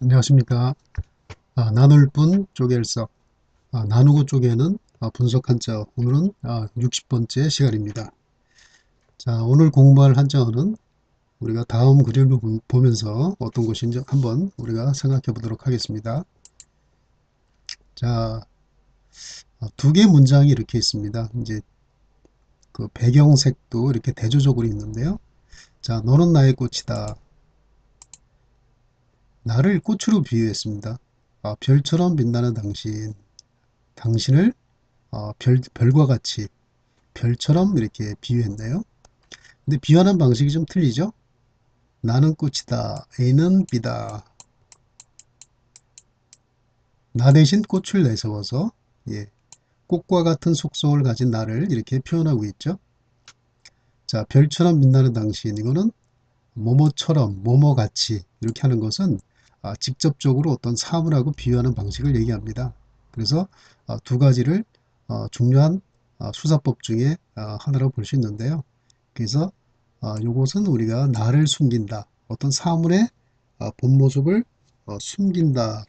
안녕하십니까. 나눌 분 쪼갤 석, 나누고 쪼개는 분석 한자. 오늘은 60번째 시간입니다. 자, 오늘 공부할 한자어는 우리가 다음 그림을 보면서 어떤 것인지 한번 우리가 생각해 보도록 하겠습니다. 자, 두 개 문장이 이렇게 있습니다. 이제 그 배경색도 이렇게 대조적으로 있는데요. 자, 너는 나의 꽃이다. 나를 꽃으로 비유했습니다. 별처럼 빛나는 당신, 당신을 별과 같이 별처럼 이렇게 비유했네요. 근데 비유하는 방식이 좀 틀리죠? 나는 꽃이다. A는 B다. 나 대신 꽃을 내세워서 예, 꽃과 같은 속성을 가진 나를 이렇게 표현하고 있죠. 자, 별처럼 빛나는 당신. 이거는 뭐뭐처럼, 뭐뭐같이 이렇게 하는 것은 직접적으로 어떤 사물하고 비유하는 방식을 얘기합니다. 그래서 두 가지를 중요한 수사법 중에 하나라고 볼 수 있는데요. 그래서 이것은 우리가 나를 숨긴다. 어떤 사물의 본 모습을 숨긴다.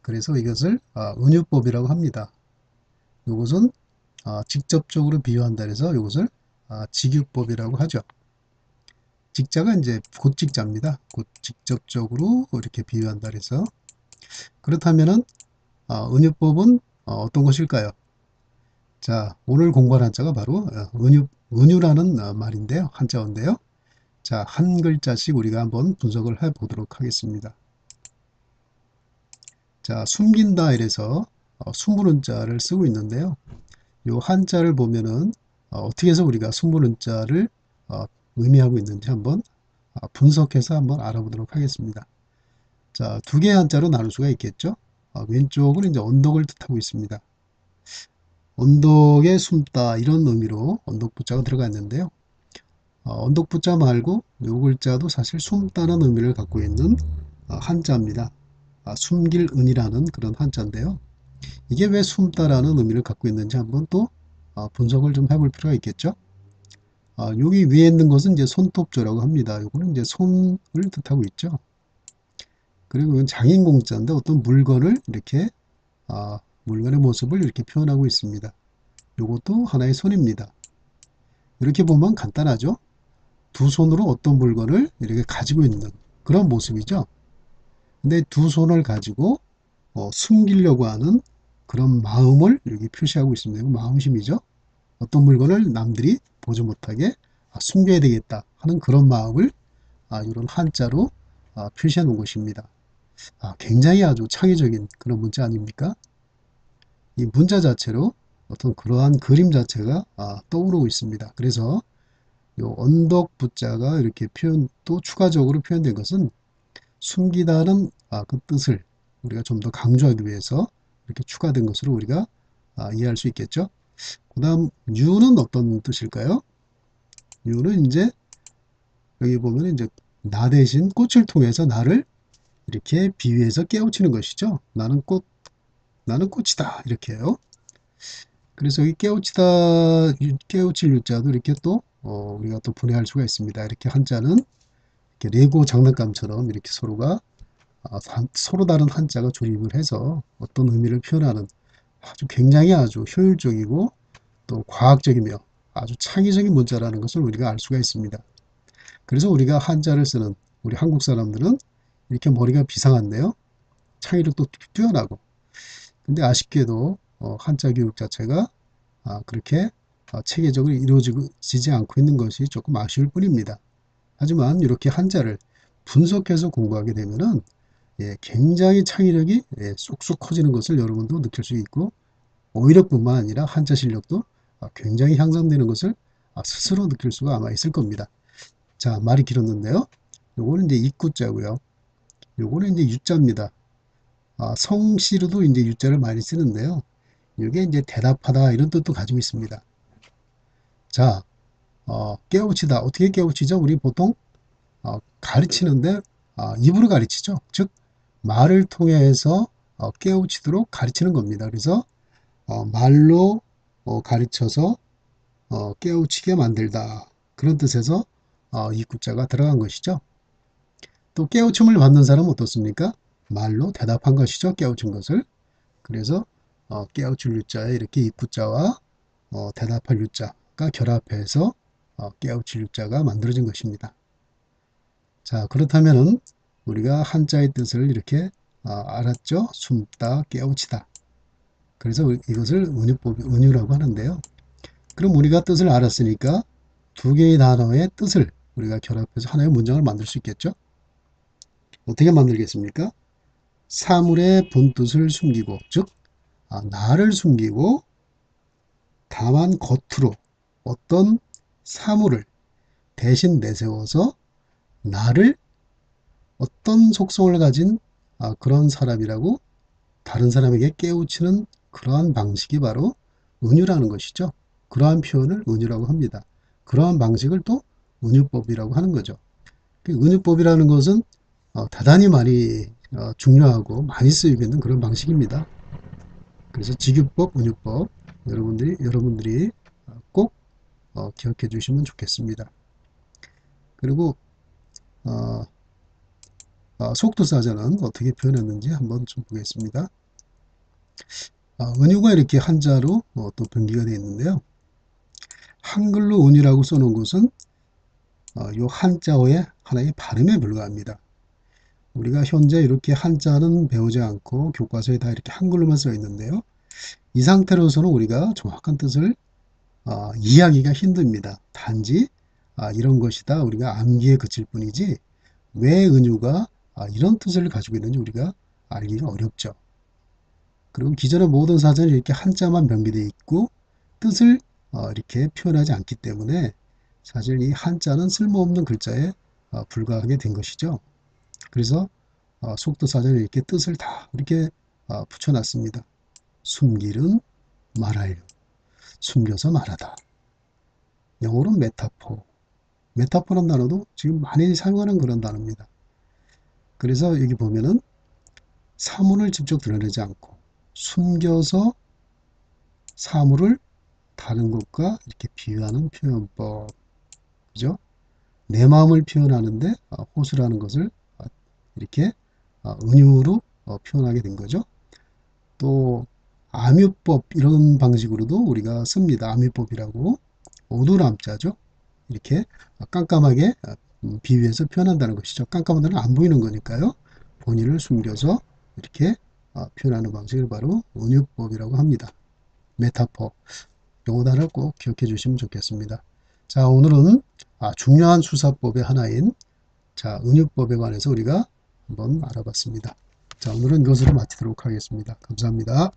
그래서 이것을 은유법이라고 합니다. 이것은 직접적으로 비유한다 해서 이것을 직유법이라고 하죠. 직자가 이제 곧직자입니다. 곧 직접적으로 이렇게 비유한다 해서 그렇다면은 은유법은 어떤 것일까요? 자, 오늘 공부할 한자가 바로 은유라는 말인데요. 한자어인데요. 자, 한 글자씩 우리가 한번 분석을 해 보도록 하겠습니다. 자, 숨긴다 이래서 숨은 자를 쓰고 있는데요. 이 한자를 보면은 어떻게 해서 우리가 숨은 자를 의미하고 있는지 한번 분석해서 한번 알아보도록 하겠습니다. 자, 두 개의 한자로 나눌 수가 있겠죠. 왼쪽은 이제 언덕을 뜻하고 있습니다. 언덕에 숨다 이런 의미로 언덕부자가 들어가 있는데요. 언덕부자 말고 이 글자도 사실 숨다는 의미를 갖고 있는 한자입니다. 숨길 은이라는 그런 한자인데요. 이게 왜 숨다라는 의미를 갖고 있는지 한번 또 분석을 좀 해볼 필요가 있겠죠. 여기 위에 있는 것은 이제 손톱조라고 합니다. 이거는 이제 손을 뜻하고 있죠. 그리고 이건 장인공자인데 어떤 물건을 이렇게 물건의 모습을 이렇게 표현하고 있습니다. 이것도 하나의 손입니다. 이렇게 보면 간단하죠. 두 손으로 어떤 물건을 이렇게 가지고 있는 그런 모습이죠. 근데 두 손을 가지고 숨기려고 하는 그런 마음을 이렇게 표시하고 있습니다. 이거 마음심이죠. 어떤 물건을 남들이 보지 못하게 숨겨야 되겠다 하는 그런 마음을 이런 한자로 표시해 놓은 것입니다. 굉장히 아주 창의적인 그런 문자 아닙니까? 이 문자 자체로 어떤 그러한 그림 자체가 떠오르고 있습니다. 그래서 이 언덕 부자가 이렇게 또 추가적으로 표현된 것은 숨기다는 그 뜻을 우리가 좀 더 강조하기 위해서 이렇게 추가된 것으로 우리가 이해할 수 있겠죠. 그 다음 유는 어떤 뜻일까요? 유는 이제 여기 보면 이제 나 대신 꽃을 통해서 나를 이렇게 비유해서 깨우치는 것이죠. 나는 꽃이다 이렇게요. 그래서 여기 깨우칠 유자도 이렇게 또 우리가 또 분해할 수가 있습니다. 이렇게 한자는 이렇게 레고 장난감처럼 이렇게 서로 다른 한자가 조립을 해서 어떤 의미를 표현하는 굉장히 아주 효율적이고 또 과학적이며 아주 창의적인 문자라는 것을 우리가 알 수가 있습니다. 그래서 우리가 한자를 쓰는 우리 한국 사람들은 이렇게 머리가 비상한데요. 창의력도 뛰어나고 근데 아쉽게도 한자 교육 자체가 그렇게 체계적으로 이루어지지 않고 있는 것이 조금 아쉬울 뿐입니다. 하지만 이렇게 한자를 분석해서 공부하게 되면은 굉장히 창의력이 쏙쏙 커지는 것을 여러분도 느낄 수 있고 어휘력뿐만 아니라 한자 실력도 굉장히 향상되는 것을 스스로 느낄 수가 아마 있을 겁니다. 자, 말이 길었는데요. 요거는 이제 입구자고요. 요거는 이제 유자입니다. 성씨로도 이제 유자를 많이 쓰는데요. 이게 이제 대답하다 이런 뜻도 가지고 있습니다. 자, 깨우치다. 어떻게 깨우치죠? 우리 보통 가르치는데 입으로 가르치죠. 즉 말을 통해서 깨우치도록 가르치는 겁니다. 그래서 말로 가르쳐서 깨우치게 만들다. 그런 뜻에서 입구자가 들어간 것이죠. 또 깨우침을 받는 사람은 어떻습니까? 말로 대답한 것이죠. 깨우친 것을. 그래서 깨우칠 유자에 이렇게 입구자와 대답할 유자가 결합해서 깨우칠 유자가 만들어진 것입니다. 자, 그렇다면은 우리가 한자의 뜻을 이렇게 알았죠. 숨다, 깨우치다. 그래서 이것을 은유라고 하는데요. 그럼 우리가 뜻을 알았으니까 두 개의 단어의 뜻을 우리가 결합해서 하나의 문장을 만들 수 있겠죠. 어떻게 만들겠습니까? 사물의 본뜻을 숨기고, 즉 나를 숨기고 다만 겉으로 어떤 사물을 대신 내세워서 나를 어떤 속성을 가진 그런 사람이라고 다른 사람에게 깨우치는 그러한 방식이 바로 은유라는 것이죠. 그러한 표현을 은유라고 합니다. 그러한 방식을 또 은유법이라고 하는 거죠. 은유법이라는 것은 대단히 많이 중요하고 많이 쓰이고 있는 그런 방식입니다. 그래서 직유법, 은유법 여러분들이 꼭 기억해 주시면 좋겠습니다. 그리고 어, 속도사전은 어떻게 표현했는지 한번 좀 보겠습니다. 은유가 이렇게 한자로 또 변기가 되어 있는데요. 한글로 은유라고 써놓은 것은 이 한자어의 하나의 발음에 불과합니다. 우리가 현재 이렇게 한자는 배우지 않고 교과서에 다 이렇게 한글로만 써 있는데요. 이 상태로서는 우리가 정확한 뜻을 이해하기가 힘듭니다. 단지 이런 것이다 우리가 암기에 그칠 뿐이지 왜 은유가 이런 뜻을 가지고 있는지 우리가 알기가 어렵죠. 그리고 기존의 모든 사전이 이렇게 한자만 변기되어 있고 뜻을 이렇게 표현하지 않기 때문에 사실 이 한자는 쓸모없는 글자에 불과하게 된 것이죠. 그래서 속도사전에 이렇게 뜻을 다 이렇게 붙여놨습니다. 숨길은 말하려, 숨겨서 말하다. 영어로는 메타포. 메타포라는 단어도 지금 많이 사용하는 그런 단어입니다. 그래서 여기 보면은 사물을 직접 드러내지 않고 숨겨서 사물을 다른 것과 이렇게 비유하는 표현법. 그죠? 내 마음을 표현하는데 호소라는 것을 이렇게 은유로 표현하게 된 거죠. 또 암유법 이런 방식으로도 우리가 씁니다. 암유법이라고 오두남자죠. 이렇게 깜깜하게 비유해서 표현한다는 것이죠. 깜깜한 데는 안 보이는 거니까요. 본인을 숨겨서 이렇게 표현하는 방식을 바로 은유법이라고 합니다. 메타포. 용어 단어를 꼭 기억해 주시면 좋겠습니다. 자, 오늘은 중요한 수사법의 하나인 은유법에 관해서 우리가 한번 알아봤습니다. 자, 오늘은 이것으로 마치도록 하겠습니다. 감사합니다.